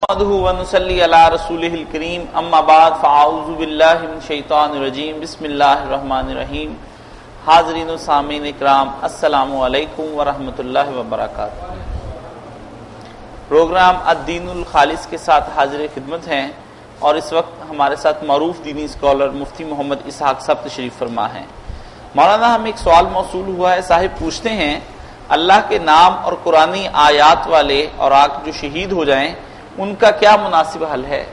نحمده ونصلي على رسوله الكريم اما بعد فاعوذ باللہ من الشیطان الرجیم بسم اللہ الرحمن الرحیم. حاضرین و سامعین اکرام، السلام علیکم ورحمۃ اللہ وبرکاتہ. پروگرام الدین الخالص کے ساتھ حاضر خدمت ہیں اور اس وقت ہمارے ساتھ معروف دینی اسکالر مفتی محمد اسحاق صاحب تشریف فرما ہیں. مولانا، ہمیں ایک سوال موصول ہوا ہے. صاحب پوچھتے ہیں اللہ کے نام اور قرآنی آیات والے اور آگ جو شہید ہو جائیں ان کا کیا مناسب حل ہے؟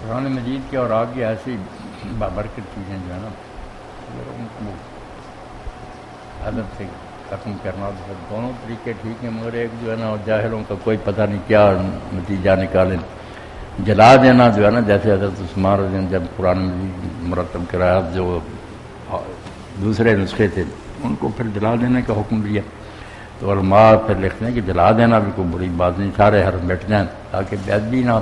قرآن مجید کے اور آگے ایسی بابرکت چیزیں جو ہے نا، اگر ان کو ادب سے ختم کرنا تو دونوں طریقے ٹھیک ہیں، مگر ایک جو ہے نا جاہلوں کا کوئی پتہ نہیں کیا نتیجہ نکالیں. جلا دینا جو ہے نا، جیسے حضرت عثمان رضی اللہ عنہ جب قرآن مجید مرتب کرایا، جو دوسرے نسخے تھے ان کو پھر جلا دینے کا حکم دیا، تو علماء پھر لکھتے ہیں کہ جلا دینا بھی کوئی بری بات نہیں، سارے حرف بیٹھ جائیں تاکہ بے ادبی نہ.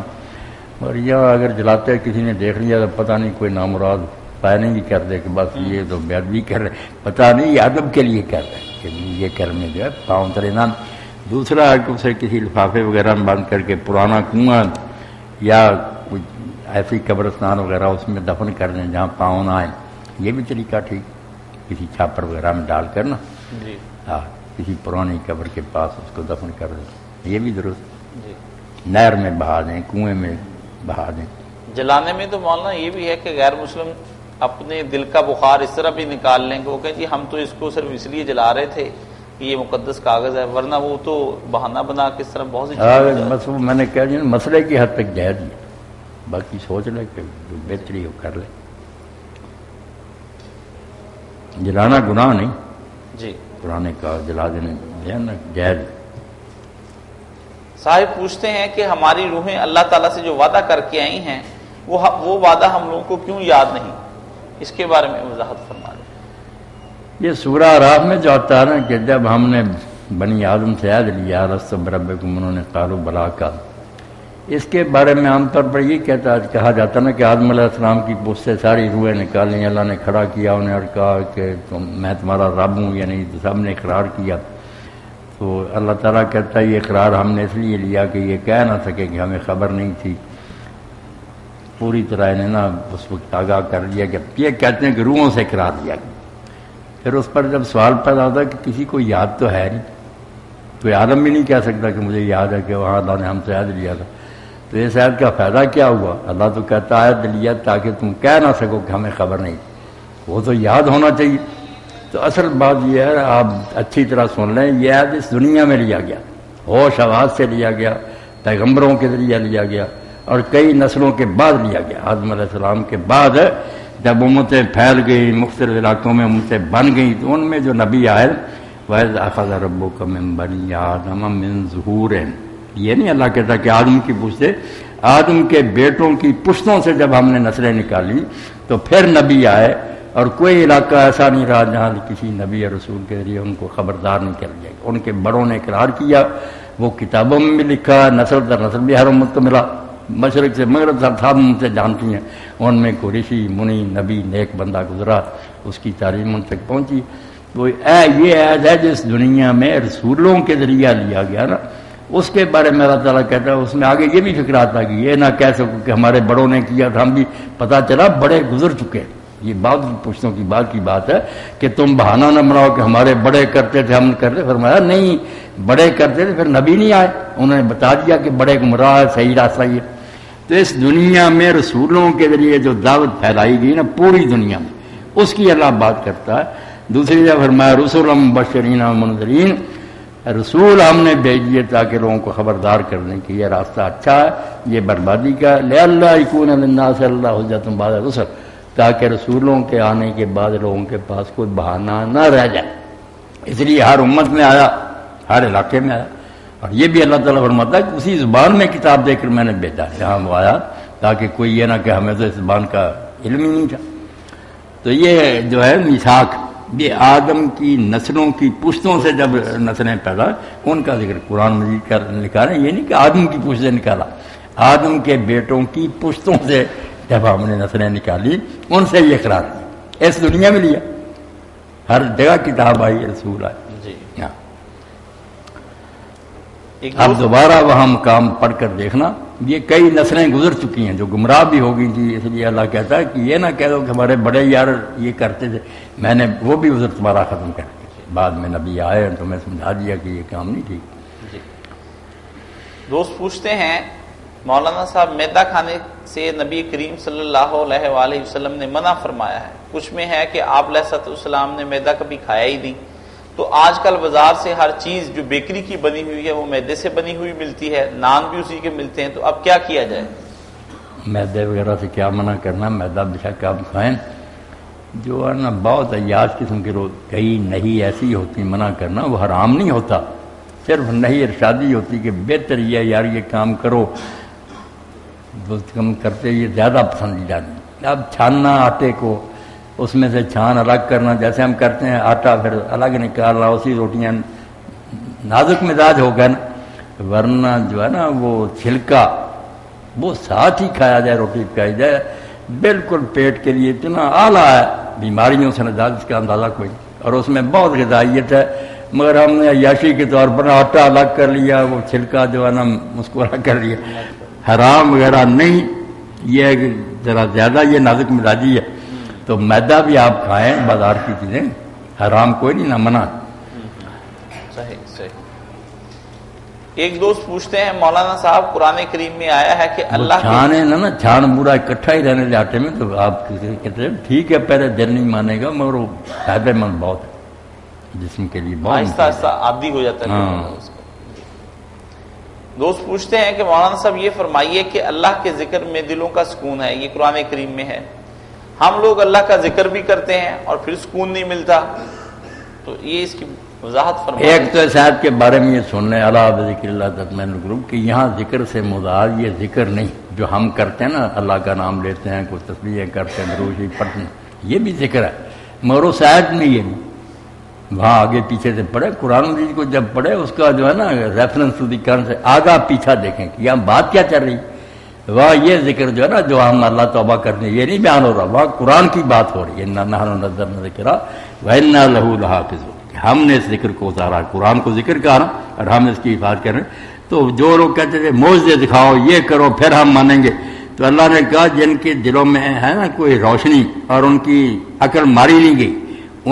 اور یہ اگر جلاتے کسی نے دیکھ لیا تو پتہ نہیں کوئی نامراد پائنے بھی کر دے کہ بس یہ تو بے ادبی کر رہے، پتہ نہیں یہ ادب کے لیے کر رہے ہیں کہ یہ کرنے جو ہے پاؤں تلے نہ. دوسرا ہے کہ اسے کسی لفافے وغیرہ میں بند کر کے پرانا کنواں یا کوئی ایسی قبرستان وغیرہ اس میں دفن کر دیں جہاں پاؤں نہ آئیں. یہ بھی طریقہ ٹھیک، کسی چھاپر وغیرہ میں ڈال کر نا، جی ہاں کسی پرانی قبر کے پاس اس کو دفن کر دیں، یہ بھی درست. نہر میں بہا دیں، کنویں میں بہا دیں. جلانے میں تو مولانا یہ بھی ہے کہ غیر مسلم اپنے دل کا بخار اس طرح بھی نکال لیں گے، وہ کہیں جی ہم تو اس کو صرف اس لیے جلا رہے تھے کہ یہ مقدس کاغذ ہے، ورنہ وہ تو بہانہ بنا کے اس طرح بہت سی چیزیں. بس وہ میں نے کہا جی مسئلے کی حد تک جائز ہے، باقی سوچ لے کہ جو بہتری ہو کر لے. جلانا گناہ نہیں، جی پرانے کا جلا دینے جائز. صاحب پوچھتے ہیں کہ ہماری روحیں اللہ تعالیٰ سے جو وعدہ کر کے آئی ہیں وہ وعدہ ہم لوگوں کو کیوں یاد نہیں؟ اس کے بارے میں وضاحت فرما دیں. یہ سورہ اعراف میں جو آتا ہے نا کہ جب ہم نے بنی آدم سے عہد لیا الست بربکم، انہوں نے قالوا بلی کا، اس کے بارے میں عام طور پر یہ کہا جاتا نا کہ آدم علیہ السلام کی پوچھ سے ساری روحیں نکالیں، اللہ نے کھڑا کیا انہیں اور کہا کہ میں تمہارا رب ہوں، یعنی سب نے اقرار کیا. تو اللہ تعالیٰ کہتا ہے یہ اقرار ہم نے اس لیے لیا کہ یہ کہہ نہ سکے کہ ہمیں خبر نہیں تھی. پوری طرح انہیں نا اس وقت آگاہ کر دیا کہ یہ کہتے ہیں کہ روحوں سے اقرار لیا. پھر اس پر جب سوال پیدا ہوتا ہے کہ کسی کو یاد تو ہے نہیں، کوئی عالم بھی نہیں کہہ سکتا کہ مجھے یاد ہے کہ وہاں اللہ نے ہم سے عہد لیا تھا. تو اس عہد کا فائدہ کیا ہوا؟ اللہ تو کہتا ہے عہد لیا تاکہ تم کہہ نہ سکو کہ ہمیں خبر نہیں، وہ تو یاد ہونا چاہیے. تو اصل بات یہ ہے، آپ اچھی طرح سن لیں، یہ عہد اس دنیا میں لیا گیا، ہوش آواز سے لیا گیا، پیغمبروں کے ذریعے لیا گیا اور کئی نسلوں کے بعد لیا گیا. آدم علیہ السلام کے بعد جب امتیں پھیل گئی، مختلف علاقوں میں امتیں بن گئیں، تو ان میں جو نبی آئے وَإِذْ أَخَذَ رَبُّكَ مِن بَنِي آدَمَ مِن ظُهُورِهِمْ، یہ نہیں اللہ کہتا کہ آدم کی پشت سے، آدم کے بیٹوں کی پشتوں سے جب ہم نے نسلیں نکالی تو پھر نبی آئے. اور کوئی علاقہ ایسا نہیں رہا جہاں کسی نبی اور رسول کے ذریعے ان کو خبردار نہیں کر دیا. ان کے بڑوں نے اقرار کیا، وہ کتابوں میں بھی لکھا، نسل در نسل بھی ہر امت کو ملا، مشرق سے مغرب سب سے جانتی ہیں. ان میں کوئی رشی منی نبی نیک بندہ گزرا، اس کی تعلیم ان تک پہنچی. وہ یہ عہد ہے جس دنیا میں رسولوں کے ذریعہ لیا گیا نا، اس کے بارے میں اللہ تعالیٰ کہتا ہے اس میں آگے یہ بھی فکر آتا کہ یہ نہ کہہ سکو کہ ہمارے بڑوں نے کیا تھا، ہم بھی پتہ چلا بڑے گزر چکے. یہ بعض پشتوں کی بات ہے کہ تم بہانہ نہ بناؤ کہ ہمارے بڑے کرتے تھے ہم کرتے. فرمایا نہیں، بڑے کرتے تھے پھر نبی نہیں آئے، انہوں نے بتا دیا کہ بڑے گمراہ ہے، صحیح راستہ یہ. تو اس دنیا میں رسولوں کے ذریعے جو دعوت پھیلائی گئی نا پوری دنیا میں، اس کی اللہ بات کرتا ہے. دوسری جگہ فرمایا رسولا مبشرین و منذرین، رسول ہم نے بھیجیے تاکہ لوگوں کو خبردار کرنے کہ یہ راستہ اچھا ہے، یہ بربادی کا. لئلا یکون للناس علی اللہ حجۃ بعد الرسل، تاکہ رسولوں کے آنے کے بعد لوگوں کے پاس کوئی بہانہ نہ رہ جائے. اس لیے ہر امت میں آیا، ہر علاقے میں آیا. اور یہ بھی اللہ تعالیٰ فرماتا ہے کہ اسی زبان میں کتاب دے کر میں نے بھیجا جہاں وہ آیا، تاکہ کوئی یہ نہ کہ ہمیں تو اس زبان کا علم ہی نہیں تھا. تو یہ جو ہے میثاق، یہ آدم کی نسلوں کی پشتوں سے جب نسلیں پیدا، ان کا ذکر قرآن مجید کا نکالا. یہ نہیں کہ آدم کی پشت سے نکالا، آدم کے بیٹوں کی پشتوں سے جب ہم نے نسلیں نکالی ان سے یہ اقرار کیا. اس دنیا میں لیا، ہر جگہ کتاب آئی، رسول آئے. جی ہاں. اب دوبارہ وہاں مقام پڑھ کر دیکھنا، یہ کئی نسلیں گزر چکی ہیں جو گمراہ بھی ہو گئی تھی، اس لیے اللہ کہتا ہے کہ یہ نہ کہہ دو کہ ہمارے بڑے یار یہ کرتے تھے، میں نے وہ بھی عذر تمہارا ختم کر دیا، بعد میں نبی آئے تو میں سمجھا دیا کہ یہ کام نہیں ٹھیک۔ جی دوست پوچھتے ہیں مولانا صاحب میدا کھانے سے نبی کریم صلی اللہ علیہ وآلہ وسلم نے منع فرمایا ہے، کچھ میں ہے کہ آپ علیہ السلام نے میدا کبھی کھایا ہی نہیں، تو آج کل بازار سے ہر چیز جو بیکری کی بنی ہوئی ہے وہ میدے سے بنی ہوئی ملتی ہے، نان بھی اسی کے ملتے ہیں، تو اب کیا کیا جائے؟ میدے وغیرہ سے کیا منع کرنا، میدا بشک آپ کھائیں، جو ہے نا بہت عیاش قسم کے روز کئی نہیں ایسی ہوتی، منع کرنا وہ حرام نہیں ہوتا، صرف نہیں ارشادی ہوتی کہ بہتر یہ ہے یار یہ کام کرو، کم کرتے یہ زیادہ پسندیدہ نہیں۔ اب چھاننا آٹے کو، اس میں سے چھان الگ کرنا، جیسے ہم کرتے ہیں آٹا پھر الگ نکالنا، اسی روٹیاں نازک مزاج ہو گئے نا، ورنہ جو ہے نا وہ چھلکا وہ ساتھ ہی کھایا جائے، روٹی پکائی جائے، بالکل پیٹ کے لیے اتنا اعلیٰ ہے، بیماریوں سے نجات اس کا اندازہ کوئی نہیں، اور اس میں بہت غذائیت ہے، مگر ہم نے عیاشی کے طور پر آٹا الگ کر لیا، وہ چھلکا جو ہے نا اس کو الگ کر لیا، حرام وغیرہ نہیں، یہ ذرا زیادہ یہ نازک مزاجی ہے، تو میدا بھی آپ کھائیں، بازار کی چیزیں حرام کوئی نہیں، نہ منع۔ صحیح صحیح۔ ایک دوست پوچھتے ہیں مولانا صاحب قرآن کریم میں آیا ہے کہ اللہ چھان ہے نا چھان پورا اکٹھا ہی رہنے دے آٹے میں، تو آپ کہتے ہیں ٹھیک ہے پہلے دل نہیں مانے گا، مگر وہ فائدہ مند بہت ہے جسم کے لیے، بہت آہستہ آہستہ عادی ہو جاتا ہے اس کا۔ دوست پوچھتے ہیں کہ مولانا صاحب یہ فرمائیے کہ اللہ کے ذکر میں دلوں کا سکون ہے، یہ قرآن کریم میں ہے، ہم لوگ اللہ کا ذکر بھی کرتے ہیں اور پھر سکون نہیں ملتا، تو یہ اس کی وضاحت فرمائیے۔ ایک تو صاحب کے بارے میں یہ سن لیں، اللہ بذکر اللہ تطمئن القلوب، کہ یہاں ذکر سے مراد یہ ذکر نہیں جو ہم کرتے ہیں نا، اللہ کا نام لیتے ہیں، کوئی تسبیحیں کرتے ہیں، درود شریف پڑھتے ہیں، یہ بھی ذکر ہے، مگر اس آیت میں یہ نہیں، وہاں آگے پیچھے سے پڑھے، قرآن مجید کو جب پڑھے اس کا جو ہے نا ریفرنس ٹو دی کرن سے آگا پیچھا دیکھیں کہ یہاں بات کیا چل رہی، وہاں یہ ذکر جو ہے نا جو ہم اللہ توبہ کرتے ہیں یہ نہیں بیان ہو رہا، وہاں قرآن کی بات ہو رہی ہے، اِنَّا نَحْنُ نَزَّلْنَا الذِّکْرَ وَإِنَّا لَهُ لَحَافِظُونَ، ہم نے اس ذکر کو اتارا، قرآن کو ذکر کہا اور ہم اس کی حفاظت کریں۔ تو جو لوگ کہتے تھے معجزے دکھاؤ، یہ کرو پھر ہم مانیں گے، تو اللہ نے کہا جن کے دلوں میں ہے نا کوئی روشنی اور ان کی عقل ماری نہیں گئی،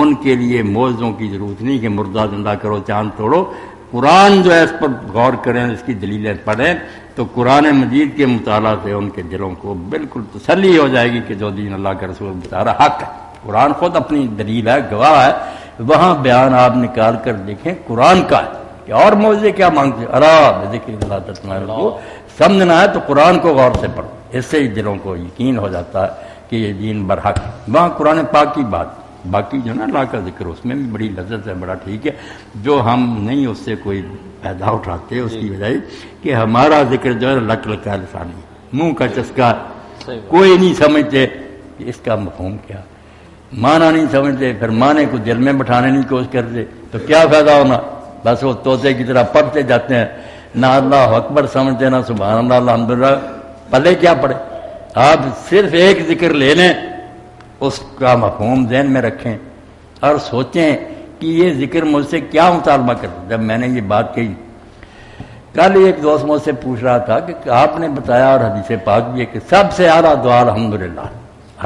ان کے لیے معجزوں کی ضرورت نہیں کہ مردہ زندہ کرو، چاند توڑو، قرآن جو ہے اس پر غور کریں، اس کی دلیلیں پڑھیں، تو قرآن مجید کے مطالعہ سے ان کے دلوں کو بالکل تسلی ہو جائے گی کہ جو دین اللہ کا رسول بتا رہا حق ہے، قرآن خود اپنی دلیل ہے، گواہ ہے، وہاں بیان آپ نکال کر دیکھیں قرآن کا ہے کہ اور معجزے کیا مانگتے، الا بذکر اللہ تطمئن القلوب، سمجھنا ہے تو قرآن کو غور سے پڑھو، اس سے ہی دلوں کو یقین ہو جاتا ہے کہ یہ دین برحق ہے، وہاں قرآن پاک کی بات، باقی جو نا اللہ کا ذکر اس میں بھی بڑی لذت ہے، بڑا ٹھیک ہے، جو ہم نہیں اس سے کوئی پیدا اٹھاتے اس کی وجہ کہ ہمارا ذکر جو ہے لک لکا لسانی، منہ کا چسکا، کوئی نہیں سمجھتے کہ اس کا مفہوم کیا، معنی نہیں سمجھتے، پھر معنی کو دل میں بٹھانے کی کوشش کرتے، تو کیا فائدہ ہونا، بس وہ طوطے کی طرح پڑھتے جاتے ہیں، نہ اللہ اکبر سمجھتے نہ سبحان اللہ الحمدللہ، پلے کیا پڑے۔ آپ صرف ایک ذکر لے لیں، اس کا مفہوم ذہن میں رکھیں اور سوچیں کہ یہ ذکر مجھ سے کیا مطالبہ کرتا۔ جب میں نے یہ بات کہی، کل ایک دوست مجھ سے پوچھ رہا تھا کہ آپ نے بتایا اور حدیث پاک بھی ہے کہ سب سے اعلیٰ دعا الحمدللہ،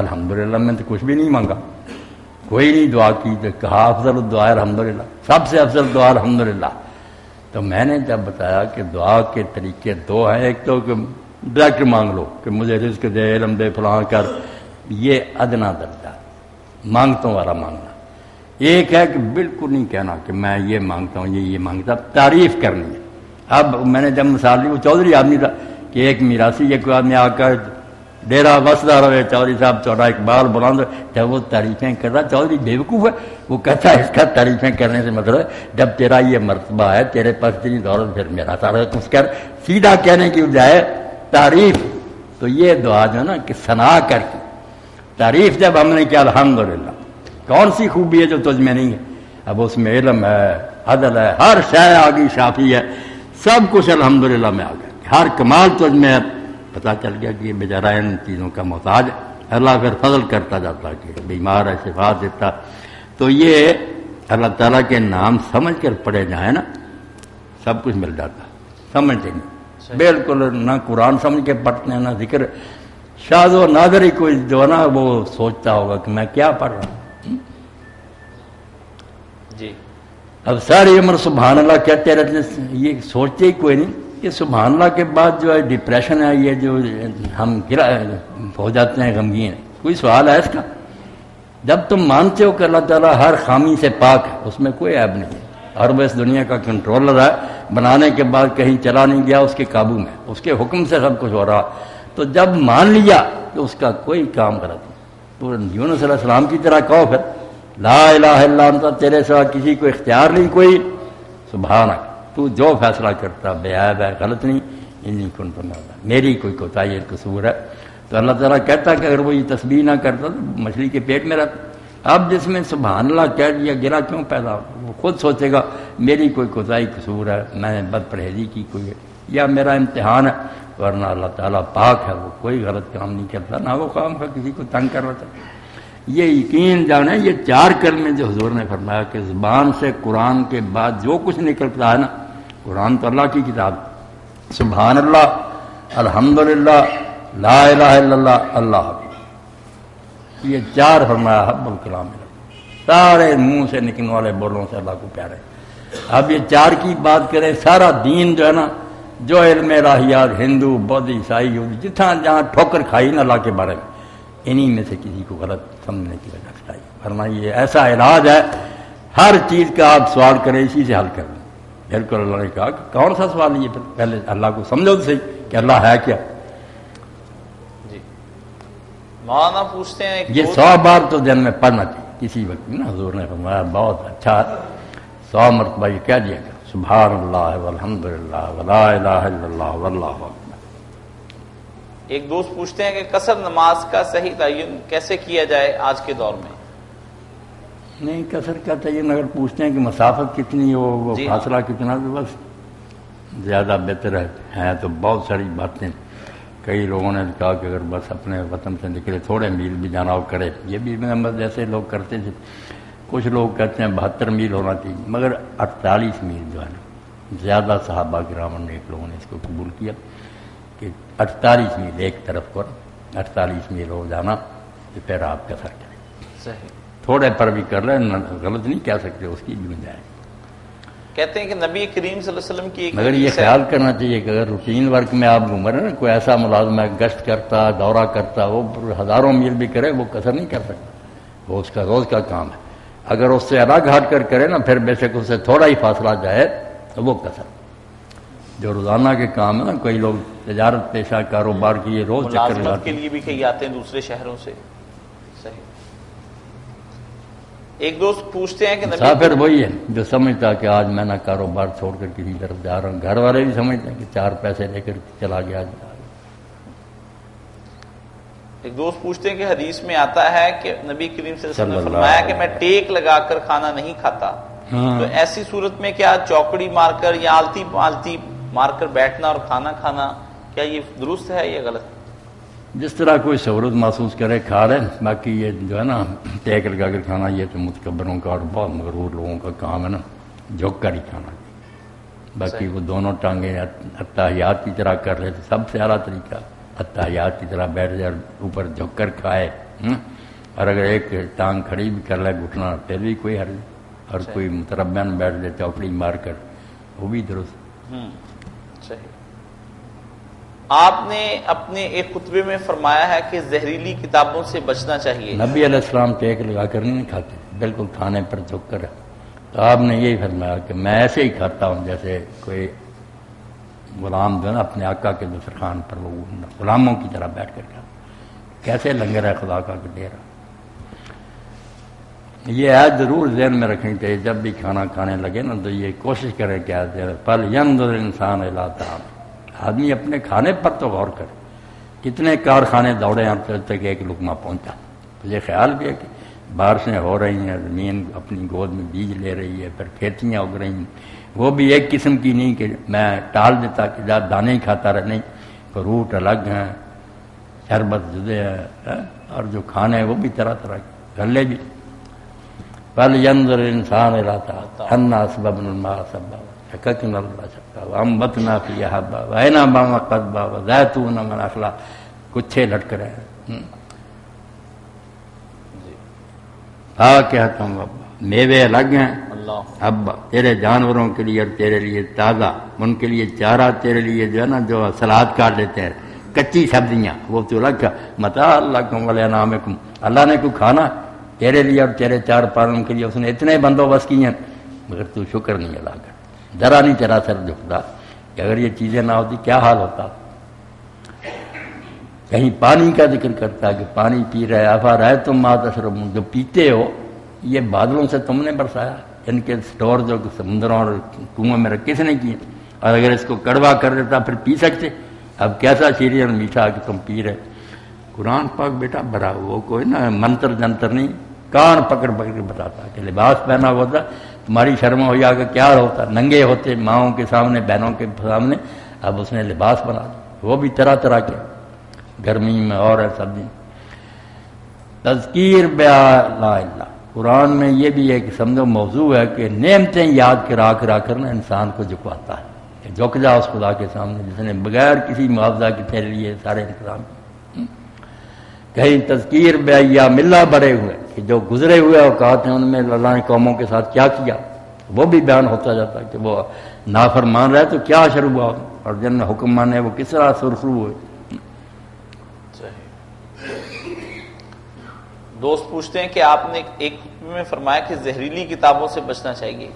الحمدللہ میں تو کچھ بھی نہیں مانگا، کوئی نہیں دعا کی، تو کہا افضل الدعاء الحمدللہ، سب سے افضل دعا الحمدللہ۔ تو میں نے جب بتایا کہ دعا کے طریقے دو ہیں، ایک تو کہ ڈائریکٹ مانگ لو کہ مجھے رزق دے، علم دے، فلاں کر، یہ ادنا درجہ مانگتوں والا مانگنا، ایک ہے کہ بالکل نہیں کہنا کہ میں یہ مانگتا ہوں، یہ مانگتا، تعریف کرنی ہے۔ اب میں نے جب مثال لی، وہ چودھری آدمی تھا کہ ایک میراثی ایک آدمی آ کر ڈیرا وسدا رہے، چودھری صاحب چوڑا اقبال بلند، جب وہ تعریفیں کر رہا، چودھری بیوقوف ہے، وہ کہتا ہے اس کا تعریفیں کرنے سے مطلب جب تیرا یہ مرتبہ ہے، تیرے پاس تیری دولت، پھر میرا سارا کچھ کر، سیدھا کہنے کی بجائے تعریف۔ تو یہ دعا جو ہے نا کہ ثنا کر کے تعریف، جب ہم نے کیا الحمدللہ، کون سی خوبی ہے جو تجھ میں نہیں ہے، اب اس میں علم ہے، عدل ہے، ہر شے آگی شافی ہے، سب کچھ الحمدللہ میں آ گیا، ہر کمال تجھ میں ہے، پتہ چل گیا کہ یہ بیچارہ ان چیزوں کا محتاج ہے، اللہ پھر فضل کرتا جاتا کہ بیمار ہے شفا دیتا۔ تو یہ اللہ تعالیٰ کے نام سمجھ کر پڑھے جائیں نا، سب کچھ مل جاتا۔ سمجھتے نہیں، بالکل نہ قرآن سمجھ کے پڑھتے ہیں نہ ذکر. شاذ و نادر ہی کوئی جو ہے نا وہ سوچتا ہوگا کہ میں کیا پڑھ رہا ہوں. جی اب ساری عمر سبحان اللہ کہتے رہتے ہیں، یہ سوچتے ہی کوئی نہیں کہ سبحان اللہ کے بعد جو ہے ڈپریشن ہے، یہ جو ہم گرا ہو جاتے ہیں غمگین. کوئی سوال ہے اس کا؟ جب تم مانتے ہو کہ اللہ تعالیٰ ہر خامی سے پاک ہے، اس میں کوئی عیب نہیں ہے، اور وہ اس دنیا کا کنٹرولر ہے، بنانے کے بعد کہیں چلا نہیں گیا، اس کے قابو میں، اس کے حکم سے سب کچھ ہو رہا. تو جب مان لیا کہ اس کا کوئی کام غلط نہیں، تو یونس علیہ السلام کی طرح کہو پھر لا الہ الا انت، تیرے سوا کسی کو اختیار نہیں کوئی، سبحانک تو جو فیصلہ کرتا بے عیب ہے، غلط نہیں، انی کنت من الظالمین، میری کوئی کوتاہی قصور ہے. تو اللہ تعالیٰ کہتا کہ اگر وہ یہ تسبیح نہ کرتا تو مچھلی کے پیٹ میں رہتا. اب جس میں سبحان اللہ کہہ دیا گرا کیوں پیدا ہو؟ وہ خود سوچے گا میری کوئی کوتاہی قصور ہے، میں نے بد پرہیزی کی کوئی ہے، یا میرا امتحان ہے. ورنہ اللہ تعالیٰ پاک ہے، وہ کوئی غلط کام نہیں کرتا، نہ وہ کام کا کسی کو تنگ کر رہا تھا. یہ یقین جانے یہ 4 کلمے جو حضور نے فرمایا کہ زبان سے قرآن کے بعد جو کچھ نکلتا ہے نا، قرآن تو اللہ کی کتاب، سبحان اللہ، الحمدللہ، لا الہ الا اللہ، اللہ اکبر، یہ 4 فرمایا حب الکلام، سارے منہ سے نکلنے والے بولوں سے اللہ کو پیارے. اب یہ 4 کی بات کریں، سارا دین جو ہے نا، جو علم الہیات ہندو بدھ عیسائی یہودی جتنا جہاں ٹھوکر کھائی نا اللہ کے بارے میں، انہی میں سے کسی کو غلط سمجھنے کی وجہ سے آئی. ورنہ یہ ایسا علاج ہے، ہر چیز کا آپ سوال کریں اسی سے حل کر لیں. بالکل اللہ نے کہا کہ کون سا سوال یہ؟ پہلے اللہ کو سمجھو تو صحیح کہ اللہ ہے کیا. جی مولانا پوچھتے ہیں یہ 100 بار تو دن میں پڑھنا چاہیے کسی وقت نا. حضور نے فرمایا بہت اچھا 100 مرتبہ یہ کہہ دیا کہ سبحان اللہ والحمدللہ ولا الہ الا اللہ واللہ اکبر. ایک دوست پوچھتے ہیں کہ قصر نماز کا صحیح تعین کیسے کیا جائے آج کے دور میں؟ نہیں، قصر کا تعین اگر پوچھتے ہیں کہ مسافت کتنی ہو، وہ جی فاصلہ کتنا، تو بس زیادہ بہتر ہے. تو بہت ساری باتیں کئی لوگوں نے کہا کہ اگر بس اپنے وطن سے نکلے تھوڑے میل بھی جانا ہو کرے، یہ بھی جیسے لوگ کرتے تھے. کچھ لوگ کہتے ہیں 72 میل ہونا چاہیے، مگر 48 میل جو ہے نا، زیادہ صحابہ کرام نے ایک لوگوں نے اس کو قبول کیا کہ 48 میل ایک طرف کو 48 میل ہو جانا، تو پھر آپ قصر کریں. صحیح. تھوڑے پر بھی کر لیں، غلط نہیں کہہ سکتے، اس کی بھی گنجائش. کہتے ہیں کہ نبی کریم صلی اللہ علیہ وسلم کی ایک مگر یہ خیال کرنا چاہیے کہ اگر روٹین ورک میں آپ گھوم رہے ہیں نا، کوئی ایسا ملازم ہے گشت کرتا، دورہ کرتا، وہ ہزاروں میل بھی کرے وہ قصر نہیں کر سکتا، وہ اس کا روز کا کام ہے. اگر اس سے الگ ہٹ کر کرے نا، پھر بے شک اس سے تھوڑا ہی فاصلہ جائے تو وہ قصر. جو روزانہ کے کام ہے نا، کوئی لوگ تجارت پیشہ کاروبار کی یہ روز چکر ملازمت لگاتے کے ہیں. لیے بھی کئی آتے ہیں دوسرے شہروں سے. صحیح. ایک دوست پوچھتے ہیں کہ مسافر وہی ہے جو سمجھتا کہ آج میں نہ کاروبار چھوڑ کر کسی طرف جا رہا ہوں. گھر والے بھی سمجھتے ہیں کہ 4 پیسے لے کر چلا گیا. ایک دوست پوچھتے ہیں کہ حدیث میں آتا ہے کہ نبی کریم صلی اللہ علیہ وسلم نے فرمایا کہ میں ٹیک لگا کر کھانا نہیں کھاتا. تو ایسی صورت میں کیا چوکڑی مار کر یا آلتی پالتی مار کر بیٹھنا اور کھانا کھانا، کیا یہ درست ہے یا غلط؟ جس طرح کوئی سہولت محسوس کرے کھا رہے. باقی یہ جو ہے نا ٹیک لگا کر کھانا، یہ تو متکبروں کا اور بہت مغرور لوگوں کا کام ہے نا، جھک کر ہی کھانا. باقی وہ دونوں ٹانگیں اتحیات کی طرح کر رہے تھے، سب سے اعلیٰ طریقہ اتحیات کی طرح بیٹھ جائے، اوپر جھک کر کھائے. اور اگر ایک ٹانگ کھڑی بھی کر لے گھٹنا، پھر بھی کوئی حرج. اور کوئی متربن بیٹھ جائے چوکڑی مار کر، وہ بھی درست. صحیح. آپ نے اپنے ایک خطبے میں فرمایا ہے کہ زہریلی کتابوں سے بچنا چاہیے. نبی علیہ السلام ٹیک لگا کر نہیں کھاتے، بالکل کھانے پر جھک کر. تو آپ نے یہی فرمایا کہ میں ایسے ہی کھاتا ہوں جیسے کوئی غلام جو ہے نا اپنے آقا کے دسترخوان پر وہ غلاموں کی طرح بیٹھ کر کھاتا. کیسے لنگر ہے خدا کا کہ دے رہا. یہ عید ضرور ذہن میں رکھنی چاہیے. جب بھی کھانا کھانے لگے نا تو یہ کوشش کرے کہ پل ینظر انسان الی طعامہ، آدمی اپنے کھانے پر تو غور کرے. کتنے کارخانے دوڑے ہیں اب تک ایک لقمہ پہنچا. تو یہ خیال بھی ہے کہ بارشیں ہو رہی ہیں، زمین اپنی گود میں بیج لے رہی ہے، پھر کھیتیاں اگ رہی ہیں، وہ بھی ایک قسم کی نہیں کہ میں ٹال دیتا کہ دانے ہی کھاتا رہ. نہیں، فروٹ الگ ہیں، شربت جدے ہیں، اور جو کھانے ہیں وہ بھی طرح طرح کے، غلے بھی. فَلْيَنظُرِ الْإِنسَانُ إِلَىٰ طَعَامِهِ أَنَّا صَبَبْنَا الْمَاءَ صَبًّا فَسَكَّرْنَا الْعَصْرَ وانبتنا فیہا حبا وعنبا وقضبا وزیتونا ونخلا، گچھے لٹک رہے ہیں، فاکہۃ وابا، میوے الگ ہیں، اب تیرے جانوروں کے لیے اور تیرے لیے تازہ، ان کے لیے چارہ، تیرے لیے جو ہے نا جو سلاد کاٹ لیتے ہیں کچی سبزیاں، وہ تو الگ کا متاع لکم ولانعامکم، اللہ نے کو کھانا تیرے لیے اور تیرے چار پاروں کے لیے اس نے اتنے بندوبست کیے ہیں، مگر تو شکر نہیں ادا کر، ذرا نہیں تیرا سر جھکتا کہ اگر یہ چیزیں نہ ہوتی کیا حال ہوتا۔ کہیں پانی کا ذکر کرتا ہے کہ پانی پی رہے، افرأیتم ما تشربون، جو پیتے ہو یہ بادلوں سے تم نے برسایا، ان کے سٹور جو سمندروں اور کنویں میں کس نے کیے، اور اگر اس کو کڑوا کر دیتا پھر پی سکتے، اب کیسا شیرین اور میٹھا کہ تم پی رہے۔ قرآن پاک بیٹا بڑا وہ کوئی نا منتر جنتر نہیں، کان پکڑ پکڑ کے بتاتا کہ لباس پہنا ہوتا تمہاری شرم ہو جا کے کیا ہوتا، ننگے ہوتے ماؤں کے سامنے بہنوں کے سامنے، اب اس نے لباس بنا دیا، وہ بھی طرح طرح کے، گرمی میں اور ہے سردی میں۔ تذکیر بآلاء اللہ، قرآن میں یہ بھی ہے کہ سمجھو موضوع ہے کہ نعمتیں یاد کرا کر نا انسان کو جھکواتا ہے کہ جھک جا اس خدا کے سامنے جس نے بغیر کسی معاوضہ کے تیرے لیے سارے انتظام کیے۔ کہیں تذکیر بایام اللہ بڑے ہوئے کہ جو گزرے ہوئے اوقات ہیں ان میں اللہ نے قوموں کے ساتھ کیا کیا، وہ بھی بیان ہوتا جاتا ہے کہ وہ نافرمان رہے تو کیا شروع ہوا، اور جن نے حکم مانے وہ کس طرح سرخرو ہوئے۔ دوست پوچھتے ہیں کہ آپ نے ایک خطبے میں فرمایا کہ زہریلی کتابوں سے بچنا چاہیے،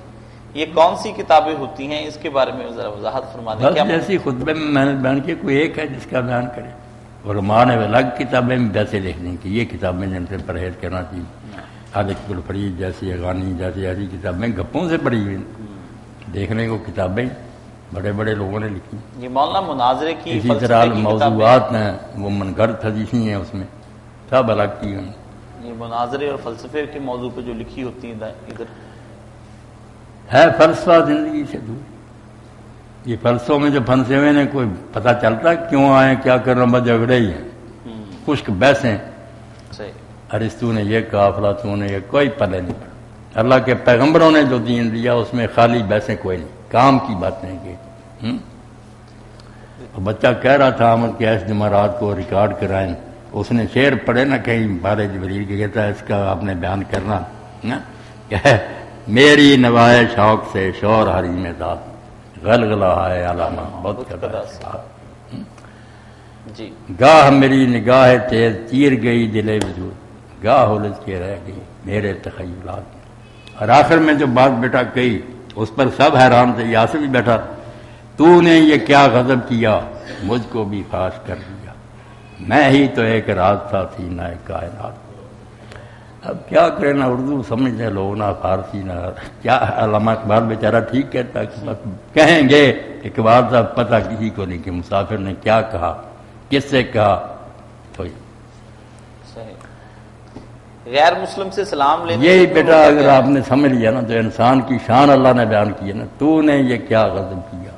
یہ کون سی کتابیں ہوتی ہیں، اس کے بارے میں ذرا وضاحت فرما دیں۔ بس جیسی خطبے میں نے بیان کیا کوئی ایک ہے جس کا بیان کرے، علماء نے الگ کتابیں میں ویسے لکھ دیں کہ یہ کتابیں جن سے پرہیز کرنا چاہیے، عادت الفرید جیسی، اغانی جیسی، ایسی کتابیں گپوں سے پڑھی ہوئی دیکھنے کو کتابیں بڑے بڑے لوگوں نے لکھی۔ یہ مولانا مناظرے کی اسی طرح موضوعات ہیں وہ من گھڑت حدیثی ہیں، اس میں سب الگ کی ہوئی، یہ مناظرے اور فلسفے کے موضوع پہ جو لکھی ہوتی ہیں ادھر ہے فلسفہ زندگی سے دور۔ یہ فلسفوں میں جو پھنسے ہوئے نے کوئی پتہ چلتا کیوں آئے، کیا کرنا، بس جھگڑے ہی ہیں، خشک بحثیں، ارسطو نے یہ کہا، افلاطون نے یہ، کوئی پلے نہیں پڑا۔ اللہ کے پیغمبروں نے جو دین دیا اس میں خالی بحثیں کوئی نہیں، کام کی باتیں کی۔ بچہ کہہ رہا تھا احمد کے ایس جمعرات کو ریکارڈ کرائیں، اس نے شعر پڑھے نا کہیں بارے جبریل کے، کہتا ہے اس کا آپ نے بیان کرنا کہ میری نوائے شوق سے شور حریم ذات غلغلہ ہے علامہ بہت قدر جی، گاہ میری نگاہ تیز چیر گئی دل وجود، گاہ الجھ کے رہ گئی میرے تخیلات۔ اور آخر میں جو بات بیٹا کہی اس پر سب حیران تھے، یاسر بھی بیٹھا، تو نے یہ کیا غضب کیا، مجھ کو بھی فاش کر دیا، میں ہی تو ایک راز تھا سینہ کائنات۔ اب کیا کرے، نہ اردو سمجھتے لوگ، نہ فارسی، نہ کیا۔ علامہ اقبال بیچارہ ٹھیک کہتا کہ بس کہیں گے اقبال صاحب پتہ کسی کو نہیں کہ مسافر نے کیا کہا، کس سے کہا۔ تو غیر مسلم سے سلام لینے یہی بیٹا اگر آپ نے سمجھ لیا نا تو انسان کی شان اللہ نے بیان کی ہے نا، تو نے یہ کیا غضب کیا،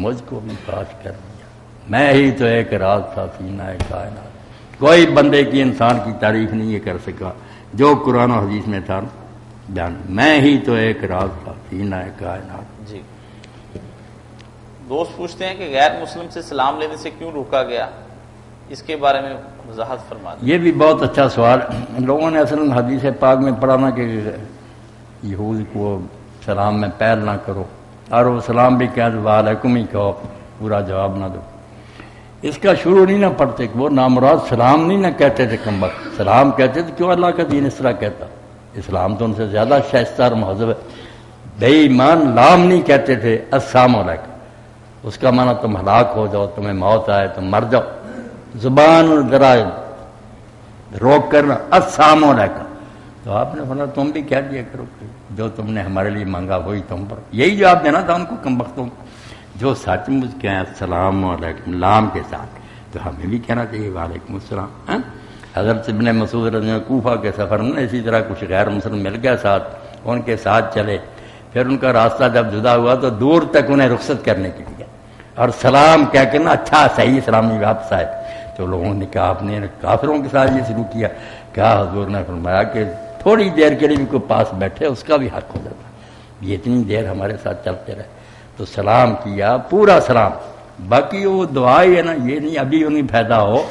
مجھ کو بھی فاش کر دیا، میں ہی تو ایک راز تھا سینہ کائنات۔ کوئی بندے کی انسان کی تعریف نہیں یہ کر سکا جو قرآن و حدیث میں تھا بیان، میں ہی تو ایک راز تھا سینہ کائنات۔ جی، دوست پوچھتے ہیں کہ غیر مسلم سے سلام لینے سے کیوں روکا گیا، اس کے بارے میں وضاحت فرما دیں۔ یہ بھی بہت اچھا سوال ہے۔ لوگوں نے اصل حدیث پاک میں پڑھا نا کہ یہود کو سلام میں پیر نہ کرو، اور وہ سلام بھی کہہ دو وعلیکم ہی کہو، پورا جواب نہ دو۔ اس کا شروع نہیں نہ پڑھتے کہ وہ نامراد سلام نہیں نہ کہتے تھے، کم وقت سلام کہتے تھے، کیوں اللہ کا دین اس طرح کہتا، اسلام تو ان سے زیادہ شائستہ اور مہذب ہے۔ بے ایمان لام نہیں کہتے تھے، السلام علیکم، اس کا معنی تم ہلاک ہو جاؤ، تمہیں موت آئے، تم مر جاؤ، زبان ذرا روک کرنا السلام علیکم۔ تو آپ نے فرمایا تم بھی کہہ دیا کرو کہ جو تم نے ہمارے لیے مانگا وہی تم پر، یہی جواب دینا تھا ان کو کم وقتوں جو سچ مجھ کہیں السلام علیکم لام کے ساتھ، تو ہمیں بھی کہنا چاہیے وعلیکم السلام۔ حضرت ابن مسعود رضی اللہ عنہ کوفہ کے سفر میں اسی طرح کچھ غیر مسلم مل گیا ساتھ، ان کے ساتھ چلے، پھر ان کا راستہ جب جدا ہوا تو دور تک انہیں رخصت کرنے کے لیے اور سلام کہہ کے نا اچھا صحیح سلامی واپس آئے، تو لوگوں نے کہا آپ نے کافروں کے ساتھ یہ شروع کیا، کیا حضور نے فرمایا کہ تھوڑی دیر کے لیے بھی کوئی پاس بیٹھے اس کا بھی حق ہو جاتا، یہ اتنی دیر ہمارے ساتھ چلتے رہے۔ تو سلام کیا، پورا سلام، باقی وہ دعا ہی ہے نا، یہ نہیں ابھی انہیں فائدہ ہو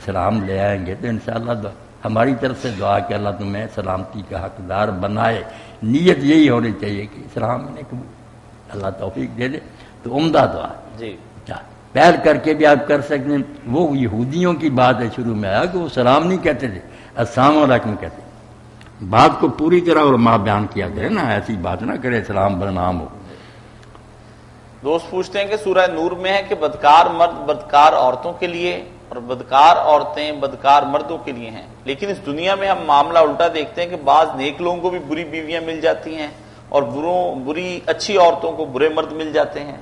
سلام لے آئیں گے تو انشاءاللہ ہماری طرف سے دعا کہ اللہ تمہیں سلامتی کا حقدار بنائے، نیت یہی ہونی چاہیے کہ سلام نے قبول، اللہ توفیق دے دے، تو عمدہ دعا جی پہل کر کے بھی آپ کر سکتے ہیں۔ وہ یہودیوں کی بات ہے، شروع میں آیا کہ وہ سلام نہیں کہتے تھے، السلام علیکم کہتے تھے۔ بات کو پوری طرح علماء بیان کیا کرے نا، ایسی بات نہ کرے سلام بدنام ہو۔ دوست پوچھتے ہیں کہ سورہ نور میں ہے کہ بدکار مرد بدکار عورتوں کے لیے اور بدکار عورتیں بدکار مردوں کے لیے ہیں، لیکن اس دنیا میں ہم معاملہ الٹا دیکھتے ہیں کہ بعض نیک لوگوں کو بھی بری بیویاں مل جاتی ہیں اور بری اچھی عورتوں کو برے مرد مل جاتے ہیں،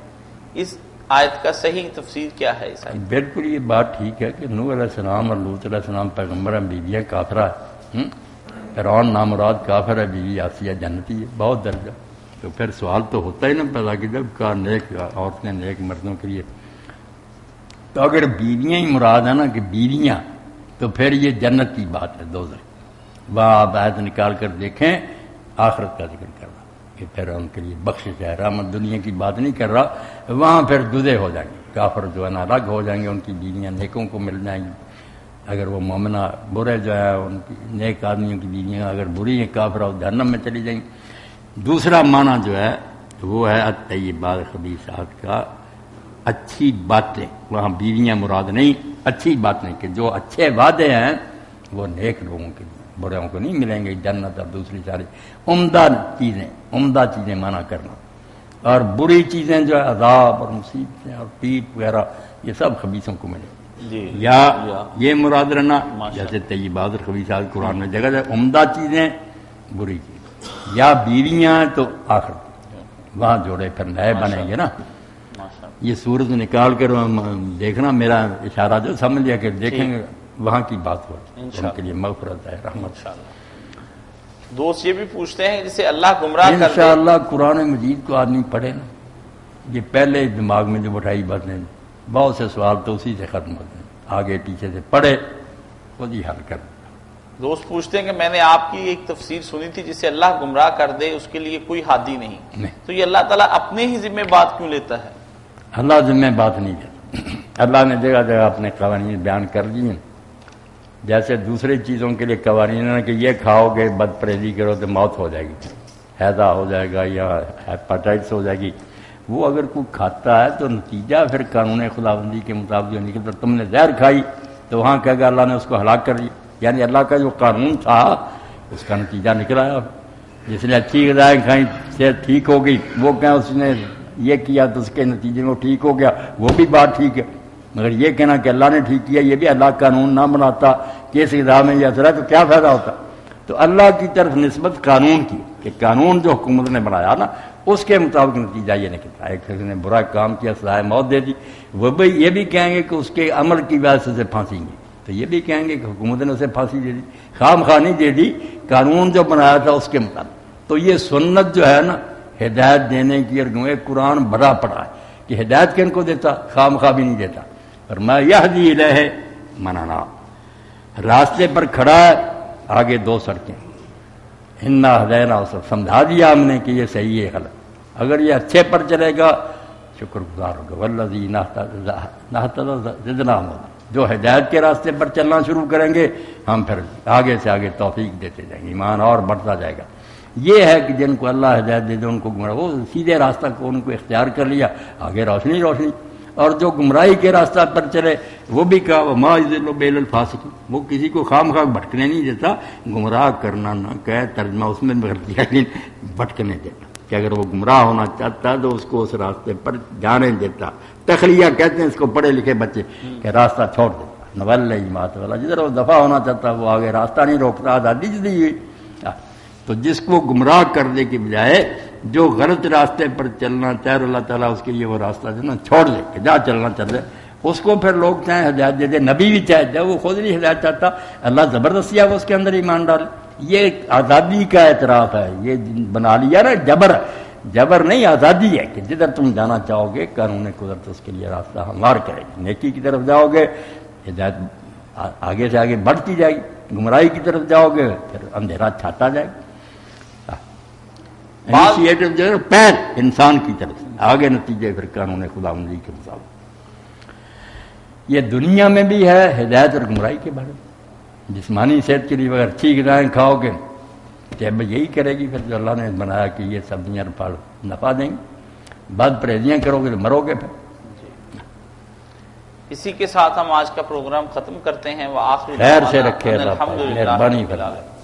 اس آیت کا صحیح تفسیر کیا ہے؟ اس آیت بالکل یہ بات ٹھیک ہے کہ نوح علیہ السلام اور لوط علیہ السلام پیغمبر ہیں، بیویاں کافرہ ہے، فرعون نامراد کافر ہے، بیوی آسیہ جنتی ہے، بہت درجہ۔ تو پھر سوال تو ہوتا ہی نا پیدا کہ جب کا نیک عورتیں نیک مردوں کے لیے، تو اگر بیویاں ہی مراد ہے نا کہ بیویاں، تو پھر یہ جنت کی بات ہے، دوزخ۔ وہاں آپ آیت نکال کر دیکھیں، آخرت کا ذکر کر رہا کہ پھر ان کے لیے بخشش ہے، رحمت، دنیا کی بات نہیں کر رہا۔ وہاں پھر جدے ہو جائیں گے، کافر جو ہے نا الگ ہو جائیں گے، ان کی بیویاں نیکوں کو مل جائیں گی۔ اگر وہ مومنہ برے جو ہے ان کی نیک آدمیوں کی بیویاں اگر بری ہیں کافر اور جہنم میں چلی جائیں گی۔ دوسرا معنی جو ہے وہ ہے الطیبات خبیثات کا، اچھی باتیں، وہاں بیویاں مراد نہیں، اچھی باتیں کہ جو اچھے وعدے ہیں وہ نیک لوگوں کے لیے، بروں کو نہیں ملیں گے جنت اور دوسری ساری عمدہ چیزیں معنی کرنا، اور بری چیزیں جو ہے عذاب اور مصیبتیں اور پیٹ وغیرہ یہ سب خبیثوں کو ملیں جی یا یہ مراد رہنا، جیسے طیبات اور خبیثات قرآن میں جگہ جگہ عمدہ چیزیں بری چیزیں، یا بیویاں تو آخر وہاں جوڑے پھر نئے بنیں گے نا۔ یہ سورج نکال کر دیکھنا، میرا اشارہ جو سمجھ لیا کہ دیکھیں گے وہاں کی بات ہو، ان کے لیے مغفرت ہے، رحمت۔ دوست یہ بھی پوچھتے ہیں جسے اللہ گمراہ کر دے، انشاءاللہ قرآن مجید کو آدمی پڑھے نا، یہ پہلے دماغ میں جو بٹھائی باتیں، بہت سے سوال تو اسی سے ختم ہوتے ہیں، آگے پیچھے سے پڑھے وہی حل کر۔ دوست پوچھتے ہیں کہ میں نے آپ کی ایک تفسیر سنی تھی جسے اللہ گمراہ کر دے اس کے لیے کوئی حادی نہیں، تو یہ اللہ تعالیٰ اپنے ہی ذمہ بات کیوں لیتا ہے؟ اللہ ذمہ بات نہیں کرتا، اللہ نے جگہ جگہ اپنے قوانین بیان کر دیے، جیسے دوسری چیزوں کے لیے قوانین ہے کہ یہ کھاؤ گے بد پرہیزی کرو تو موت ہو جائے گی، حیضہ ہو جائے گا یا ہیپاٹائٹس ہو جائے گی۔ وہ اگر کوئی کھاتا ہے تو نتیجہ پھر قانون خداوندی کے مطابق جو نکلتا، تم نے زہر کھائی تو وہاں کہے گا اللہ نے اس کو ہلاک کر دیا، یعنی اللہ کا جو قانون تھا اس کا نتیجہ نکلا ہے۔ جس نے اچھی غذائیں کھائیں صحت ٹھیک ہو گئی، وہ کہیں اس نے یہ کیا تو اس کے نتیجے میں وہ ٹھیک ہو گیا، وہ بھی بات ٹھیک ہے، مگر یہ کہنا کہ اللہ نے ٹھیک کیا، یہ بھی اللہ قانون نہ بناتا کہ اس غذا میں یہ اثر ہے تو کیا فائدہ ہوتا؟ تو اللہ کی طرف نسبت قانون کی کہ قانون جو حکومت نے بنایا نا اس کے مطابق نتیجہ یہ نکلتا ہے۔ ایک شخص نے برا کام کیا، سزائے موت دے دی، وہ بھی یہ بھی کہیں گے کہ اس کے عمل کی وجہ سے اسے پھانسی گی، تو یہ بھی کہیں گے کہ حکومت نے اسے پھانسی دے دی، خام خواہ نہیں دے دی، قانون جو بنایا تھا اس کے مطابق۔ تو یہ سنت جو ہے نا ہدایت دینے کی، اور قرآن بڑا پڑا ہے کہ ہدایت کن کو دیتا، خام خواہ بھی نہیں دیتا، فرمایا یہدی الیہ من اناب، راستے پر کھڑا ہے، آگے دو سڑکیں، انا ہدینا، سمجھا دیا ہم نے کہ یہ صحیح ہے غلط، اگر یہ اچھے پر چلے گا شکر گزار ہوگا، والذین اہتدوا زدناہم ہدی، جو ہدایت کے راستے پر چلنا شروع کریں گے ہم پھر آگے سے آگے توفیق دیتے جائیں گے، ایمان اور بڑھتا جائے گا۔ یہ ہے کہ جن کو اللہ ہدایت دے دے ان کو گمراہ، وہ سیدھے راستہ کو ان کو اختیار کر لیا، آگے روشنی روشنی، اور جو گمراہی کے راستہ پر چلے وہ بھی کہا وما یضل الا الفاسقین، وہ کسی کو خام خواہ بھٹکنے نہیں دیتا، گمراہ کرنا نہ کہے ترجمہ اس میں غلطی ہے لیکن بھٹکنے دیتا، کہ اگر وہ گمراہ ہونا چاہتا ہے تو اس کو اس راستے پر جانے دیتا، تخلیہ کہتے ہیں اس کو پڑھے لکھے بچے، کہ راستہ چھوڑ دیتا، نولی ما تولی، جدھر وہ دفع ہونا چاہتا وہ آگے راستہ نہیں روکتا، آزادی دی ہوئی۔ تو جس کو گمراہ کرنے کے بجائے جو غلط راستے پر چلنا چاہے اللہ تعالیٰ اس کے لیے وہ راستہ جو نا چھوڑ دے کہ جا چلنا چل رہے، اس کو پھر لوگ چاہیں ہدایت دے دے، نبی بھی چاہے جب وہ خود نہیں ہدایت چاہتا، اللہ زبردستی ہے وہ اس کے اندر ایمان ڈالے، یہ آزادی کا اعتراف ہے، یہ بنا لیا نا جبر نہیں، آزادی ہے کہ جدھر تم جانا چاہو گے قانون قدرت اس کے لیے راستہ ہموار کرے گی، نیکی کی طرف جاؤ گے ہدایت آگے سے آگے بڑھتی جائے گی، گمراہی کی طرف جاؤ گے پھر اندھیرا چھاتا جائے گا۔ انیشیٹو جو ہے پہل انسان کی طرف سے، آگے نتیجے پھر قانون خداوندی کے مطابق۔ یہ دنیا میں بھی ہے ہدایت اور گمراہی کے بارے میں۔ جسمانی صحت کے لیے اگر اچھی غذائیں کھاؤ گے طب یہی کرے گی، پھر جو اللہ نے بنایا کہ یہ سبزیاں پھل نفع دیں گے۔ بد پرہیزیاں کرو گے تو مرو گے پھر۔ اسی کے ساتھ ہم آج کا پروگرام ختم کرتے ہیں۔ وہ آخری خیر سے رکھے اللہ، مہربانی فرمائے۔